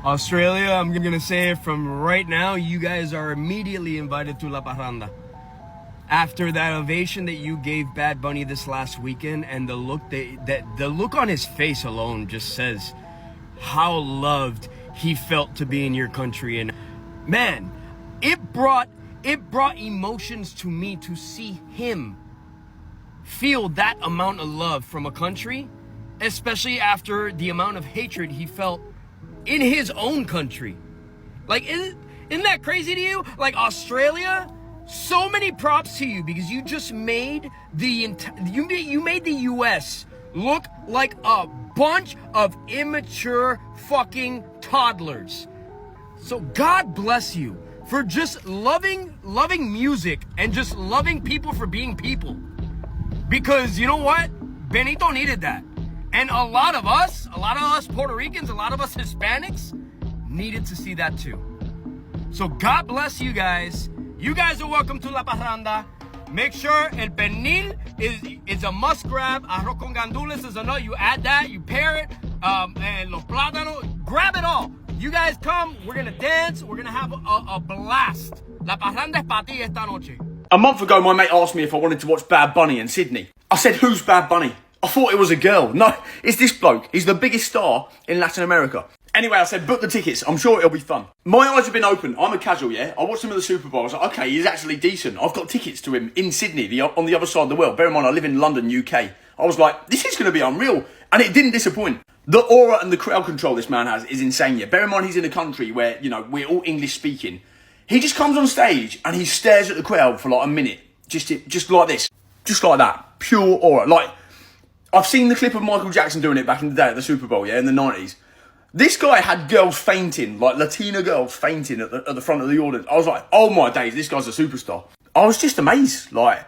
Australia, I'm gonna say it from right now, you guys are immediately invited to La Parranda. After that ovation that you gave Bad Bunny this last weekend, and the look the look on his face alone just says how loved he felt to be in your country. And man, it brought emotions to me to see him feel that amount of love from a country, especially after the amount of hatred he felt in his own country. Like, isn't that crazy to you? Like, Australia, so many props to you, because you just made you made the US look like a bunch of immature fucking toddlers. So God bless you for just loving music and just loving people for being people. Because you know what? Benito needed that. And a lot of us Puerto Ricans, a lot of us Hispanics needed to see that too. So God bless you guys. You guys are welcome to La Parranda. Make sure el pernil is a must grab. Arroz con gandules is another. You add that, you pair it, and los plátanos. Grab it all. You guys come, we're gonna dance, we're gonna have a blast. La Parranda es para ti esta noche. A month ago, my mate asked me if I wanted to watch Bad Bunny in Sydney. I said, who's Bad Bunny? I thought it was a girl. No, it's this bloke. He's the biggest star in Latin America. Anyway, I said, book the tickets. I'm sure it'll be fun. My eyes have been open. I'm a casual, yeah? I watched him at the Super Bowl. I was like, okay, he's actually decent. I've got tickets to him in Sydney, on the other side of the world. Bear in mind, I live in London, UK. I was like, this is going to be unreal. And it didn't disappoint. The aura and the crowd control this man has is insane, yeah? Bear in mind, he's in a country where, you know, we're all English speaking. He just comes on stage and he stares at the crowd for like a minute. Just like this. Just like that. Pure aura. Like, I've seen the clip of Michael Jackson doing it back in the day at the Super Bowl, yeah, in the 90s. This guy had girls fainting, like Latina girls fainting at the front of the audience. I was like, oh my days, this guy's a superstar. I was just amazed. Like,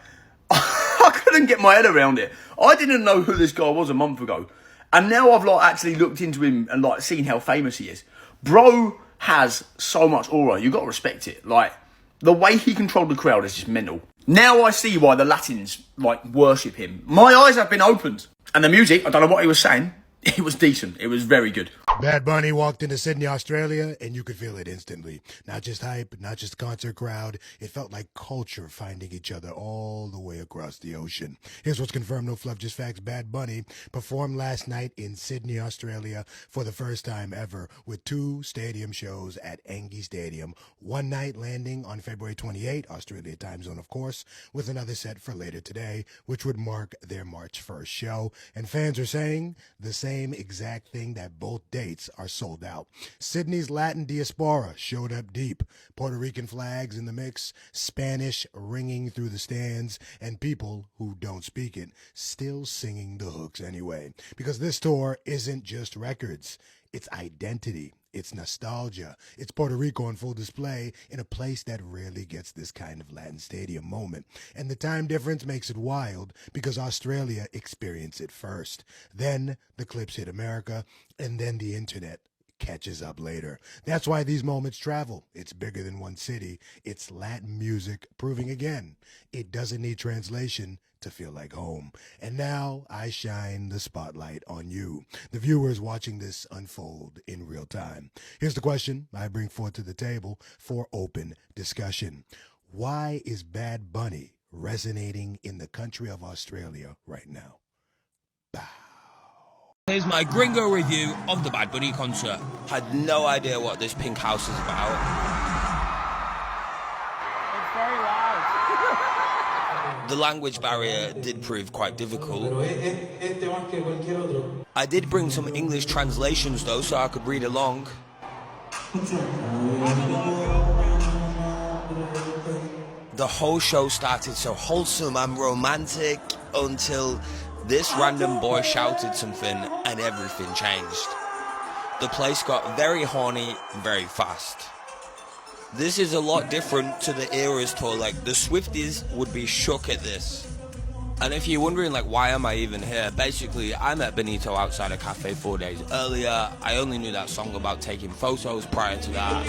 I couldn't get my head around it. I didn't know who this guy was a month ago. And now I've like actually looked into him and like seen how famous he is. Bro has so much aura. You got to respect it. Like, the way he controlled the crowd is just mental. Now I see why the Latins like worship him. My eyes have been opened. And the music, I don't know what he was saying. It was decent. It was very good. Bad Bunny walked into Sydney, Australia, and you could feel it instantly. Not just hype, not just concert crowd. It felt like culture finding each other all the way across the ocean. Here's what's confirmed, no fluff, just facts. Bad Bunny performed last night in Sydney, Australia for the first time ever with 2 stadium shows at Engie Stadium. One night landing on February 28, Australia time zone, of course, with another set for later today, which would mark their March 1st show. And fans are saying the same exact thing, that both days are sold out. Sydney's Latin diaspora showed up deep. Puerto Rican flags in the mix, Spanish ringing through the stands, and people who don't speak it still singing the hooks anyway. Because this tour isn't just records, it's identity. It's nostalgia. It's Puerto Rico on full display in a place that rarely gets this kind of Latin stadium moment. And the time difference makes it wild because Australia experienced it first. Then the clips hit America, and then the internet catches up later. That's why these moments travel. It's bigger than one city. It's Latin music proving again it doesn't need translation to feel like home. And now I shine the spotlight on you, the viewers watching this unfold in real time. Here's the question I bring forth to the table for open discussion. Why is Bad Bunny resonating in the country of Australia right now? Bow. Here's my gringo review of the Bad Bunny concert. Had no idea what this pink house is about. It's very loud. The language barrier did prove quite difficult. I did bring some English translations though, so I could read along. The whole show started so wholesome and romantic until this random boy shouted something and everything changed. The place got very horny very fast. This is a lot different to the Eras tour. Like, the Swifties would be shook at this. And if you're wondering, like, why am I even here? Basically, I met Benito outside a cafe 4 days earlier. I only knew that song about taking photos prior to that.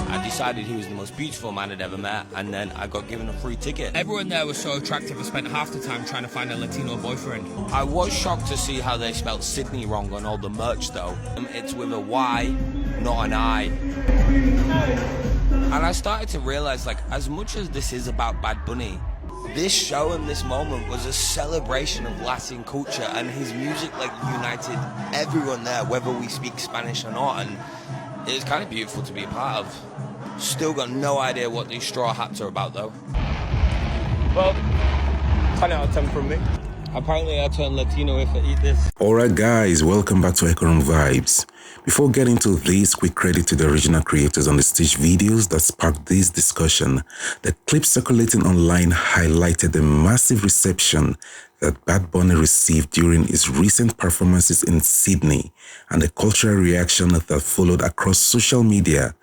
I decided he was the most beautiful man I'd ever met, and then I got given a free ticket. Everyone there was so attractive, I spent half the time trying to find a Latino boyfriend. I was shocked to see how they spelt Sydney wrong on all the merch though. It's with a Y, not an I. And I started to realize, like, as much as this is about Bad Bunny, this show and this moment was a celebration of Latin culture, and his music, like, united everyone there, whether we speak Spanish or not, and it was kind of beautiful to be a part of. Still got no idea what these straw hats are about, though. Well, 10 out of 10 from me. Apparently I turn Latino if I eat this. Alright guys, welcome back to Ecorum Vibes. Before getting to this, quick credit to the original creators on the Stitch videos that sparked this discussion. The clip circulating online highlighted the massive reception that Bad Bunny received during his recent performances in Sydney and the cultural reaction that followed across social media.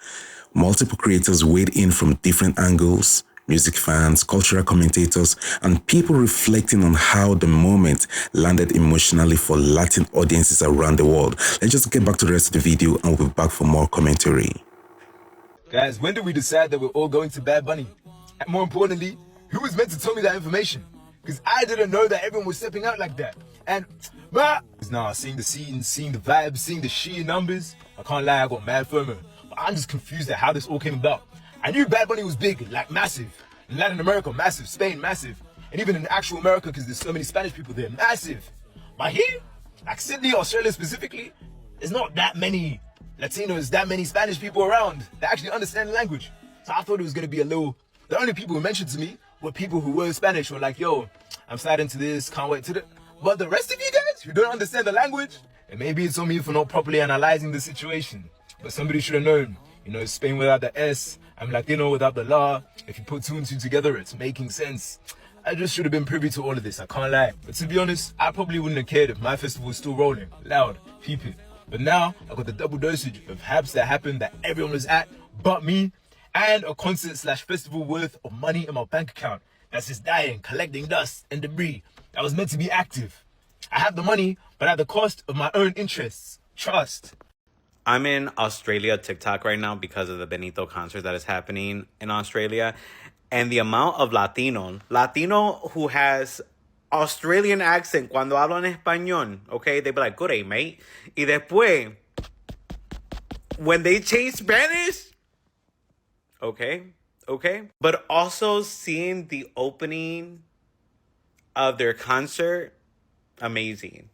Multiple creators weighed in from different angles, music fans, cultural commentators, and people reflecting on how the moment landed emotionally for Latin audiences around the world. Let's just get back to the rest of the video and we'll be back for more commentary. Guys, when did we decide that we're all going to Bad Bunny? And more importantly, who was meant to tell me that information? Because I didn't know that everyone was stepping out like that. And, now seeing the scenes, seeing the vibes, seeing the sheer numbers, I can't lie, I got mad FOMO. But I'm just confused at how this all came about. I knew Bad Bunny was big, like massive. In Latin America, massive. Spain, massive. And even in actual America, because there's so many Spanish people there, massive. But here, like Sydney, Australia specifically, there's not that many Latinos, that many Spanish people around that actually understand the language. So I thought it was going to be a little... The only people who mentioned to me were people who were Spanish, were like, yo, I'm sliding to this, can't wait to the... But the rest of you guys who don't understand the language, and maybe it's on me for not properly analyzing the situation. But somebody should have known. You know, Spain without the S, I'm Latino without the la. If you put two and two together, it's making sense. I just should have been privy to all of this, I can't lie. But to be honest, I probably wouldn't have cared if my festival was still rolling, loud, peeping. But now, I got the double dosage of haps that happened that everyone was at, but me, and a concert/festival worth of money in my bank account that's just dying, collecting dust and debris that was meant to be active. I have the money, but at the cost of my own interests. Trust. I'm in Australia TikTok right now because of the Benito concert that is happening in Australia. And the amount of Latino who has Australian accent cuando hablan español, okay? They be like, good day, mate. Y después, when they change Spanish, okay. But also seeing the opening of their concert, amazing.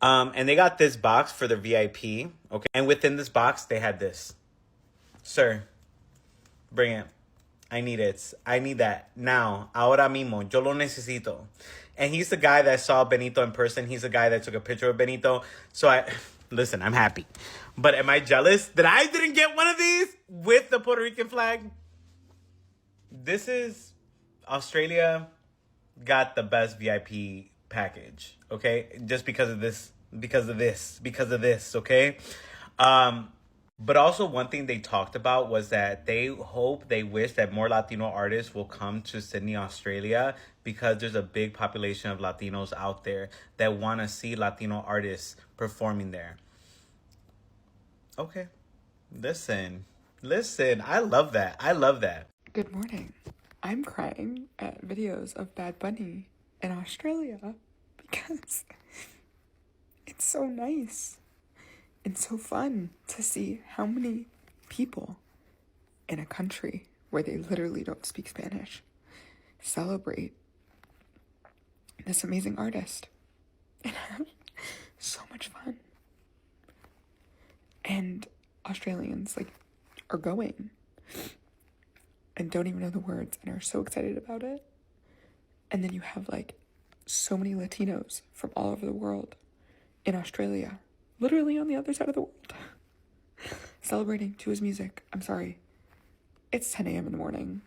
And they got this box for the VIP, okay? And within this box, they had this. Sir, bring it. I need it. I need that now. Ahora mismo. Yo lo necesito. And he's the guy that saw Benito in person. He's the guy that took a picture of Benito. So listen, I'm happy. But am I jealous that I didn't get one of these with the Puerto Rican flag? This is Australia got the best VIP package, okay? Just because of this, okay? But also one thing they talked about was that they wish that more Latino artists will come to Sydney, Australia, because there's a big population of Latinos out there that want to see Latino artists performing there. Okay. Listen, I love that. Good morning. I'm crying at videos of Bad Bunny in Australia because it's so nice and so fun to see how many people in a country where they literally don't speak Spanish celebrate this amazing artist and have so much fun. And Australians are going and don't even know the words and are so excited about it. And then you have so many Latinos from all over the world in Australia, literally on the other side of the world, celebrating to his music. I'm sorry. It's 10 a.m. in the morning.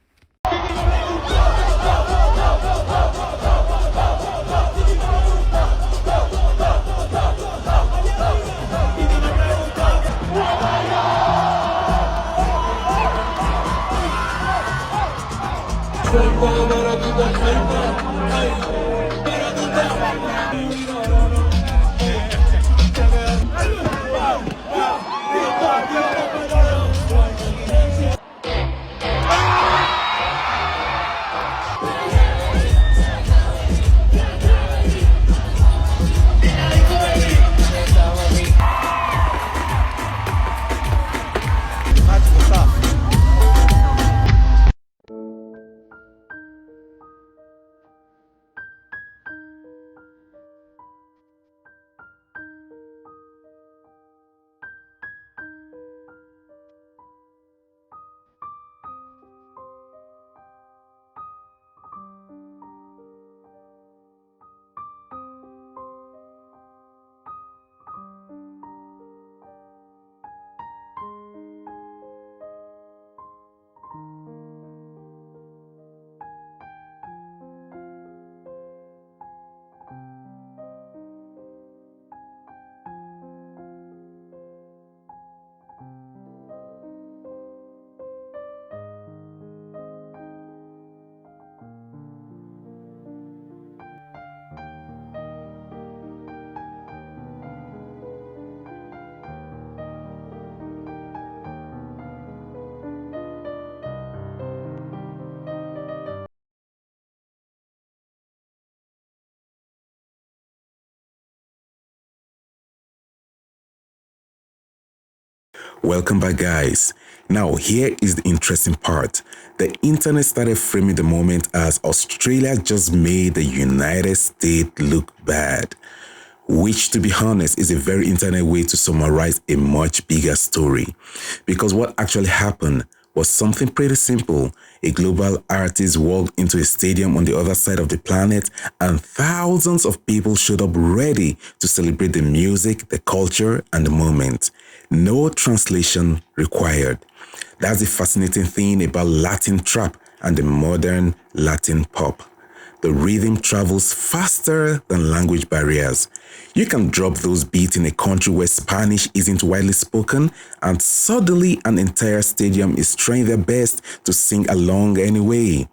Welcome back, guys. Now, here is the interesting part. The internet started framing the moment as Australia just made the United States look bad, which, to be honest, is a very internet way to summarize a much bigger story. Because what actually happened was something pretty simple. A global artist walked into a stadium on the other side of the planet, and thousands of people showed up ready to celebrate the music, the culture, and the moment. No translation required. That's the fascinating thing about Latin trap and the modern Latin pop. The rhythm travels faster than language barriers. You can drop those beats in a country where Spanish isn't widely spoken, and suddenly an entire stadium is trying their best to sing along anyway.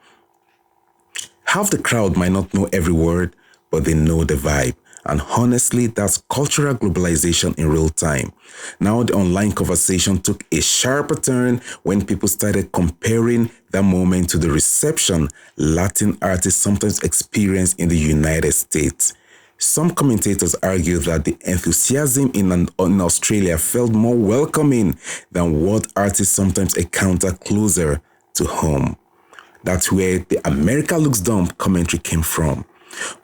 Half the crowd might not know every word, but they know the vibe. And honestly, that's cultural globalization in real time. Now the online conversation took a sharper turn when people started comparing that moment to the reception Latin artists sometimes experience in the United States. Some commentators argue that the enthusiasm in Australia felt more welcoming than what artists sometimes encounter closer to home. That's where the America Looks Dumb commentary came from.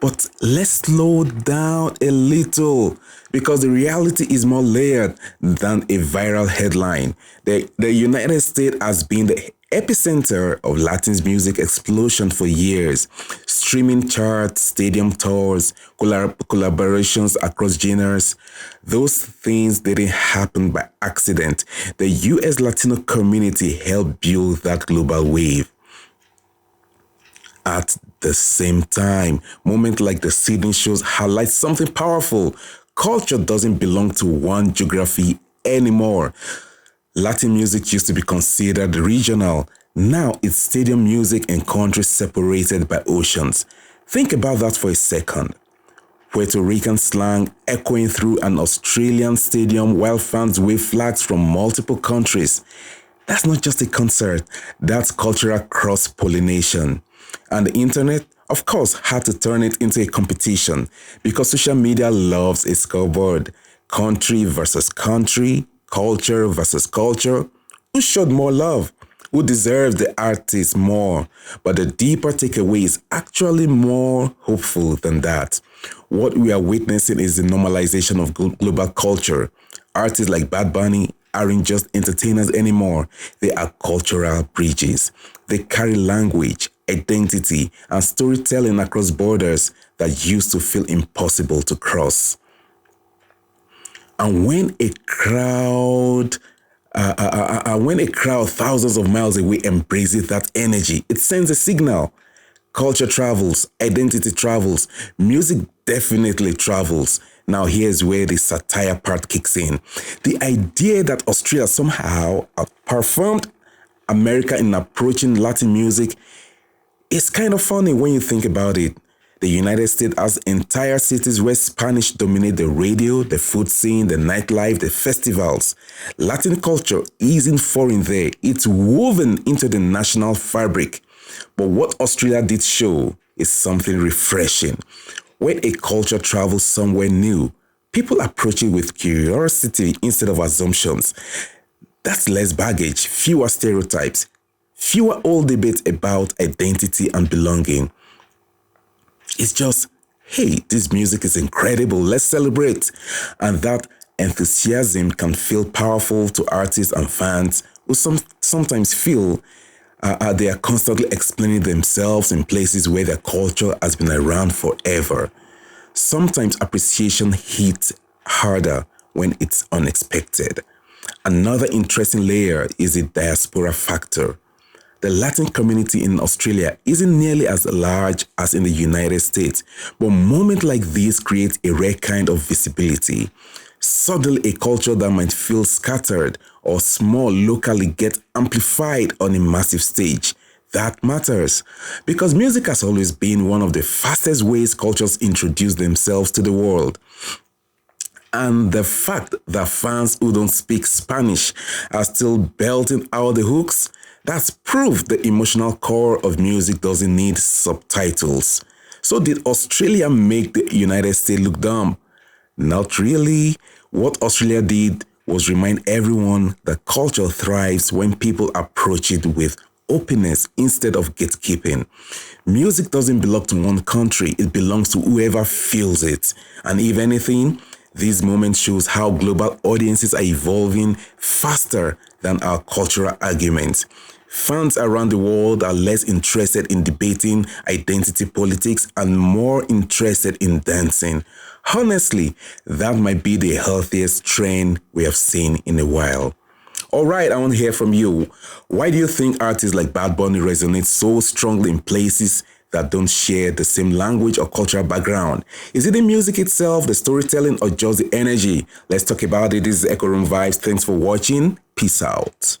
But let's slow down a little, because the reality is more layered than a viral headline. The United States has been the epicenter of Latin's music explosion for years. Streaming charts, stadium tours, collaborations across genres. Those things didn't happen by accident. The US Latino community helped build that global wave. At the same time, moments like the Sydney shows highlight something powerful. Culture doesn't belong to one geography anymore. Latin music used to be considered regional. Now it's stadium music in countries separated by oceans. Think about that for a second. Puerto Rican slang echoing through an Australian stadium while fans wave flags from multiple countries. That's not just a concert, that's cultural cross-pollination. And the internet, of course, had to turn it into a competition because social media loves a scoreboard. Country versus country, culture versus culture. Who showed more love? Who deserves the artist more? But the deeper takeaway is actually more hopeful than that. What we are witnessing is the normalization of global culture. Artists like Bad Bunny aren't just entertainers anymore. They are cultural bridges. They carry language, identity, and storytelling across borders that used to feel impossible to cross. And when a crowd thousands of miles away embraces that energy, it sends a signal. Culture travels, identity travels, music definitely travels. Now here's where the satire part kicks in. The idea that Australia somehow outperformed America in approaching Latin music is kind of funny when you think about it. The United States has entire cities where Spanish dominate the radio, the food scene, the nightlife, the festivals. Latin culture isn't foreign there. It's woven into the national fabric. But what Australia did show is something refreshing. When a culture travels somewhere new, people approach it with curiosity instead of assumptions. That's less baggage, fewer stereotypes, fewer old debates about identity and belonging. It's just, hey, this music is incredible, let's celebrate. And that enthusiasm can feel powerful to artists and fans who sometimes feel they are constantly explaining themselves in places where their culture has been around forever. Sometimes appreciation hits harder when it's unexpected. Another interesting layer is the diaspora factor. The Latin community in Australia isn't nearly as large as in the United States, but moments like these create a rare kind of visibility. Suddenly, a culture that might feel scattered or small locally gets amplified on a massive stage. That matters, because music has always been one of the fastest ways cultures introduce themselves to the world. And the fact that fans who don't speak Spanish are still belting out the hooks, that's proof the emotional core of music doesn't need subtitles. So did Australia make the United States look dumb? Not really. What Australia did was remind everyone that culture thrives when people approach it with openness instead of gatekeeping. Music doesn't belong to one country, it belongs to whoever feels it. And if anything, this moment shows how global audiences are evolving faster than our cultural arguments. Fans around the world are less interested in debating identity politics and more interested in dancing. Honestly, that might be the healthiest trend we have seen in a while. All right, I want to hear from you. Why do you think artists like Bad Bunny resonate so strongly in places that don't share the same language or cultural background? Is it the music itself, the storytelling, or just the energy? Let's talk about it. This is Echo Room Vibes. Thanks for watching. Peace out.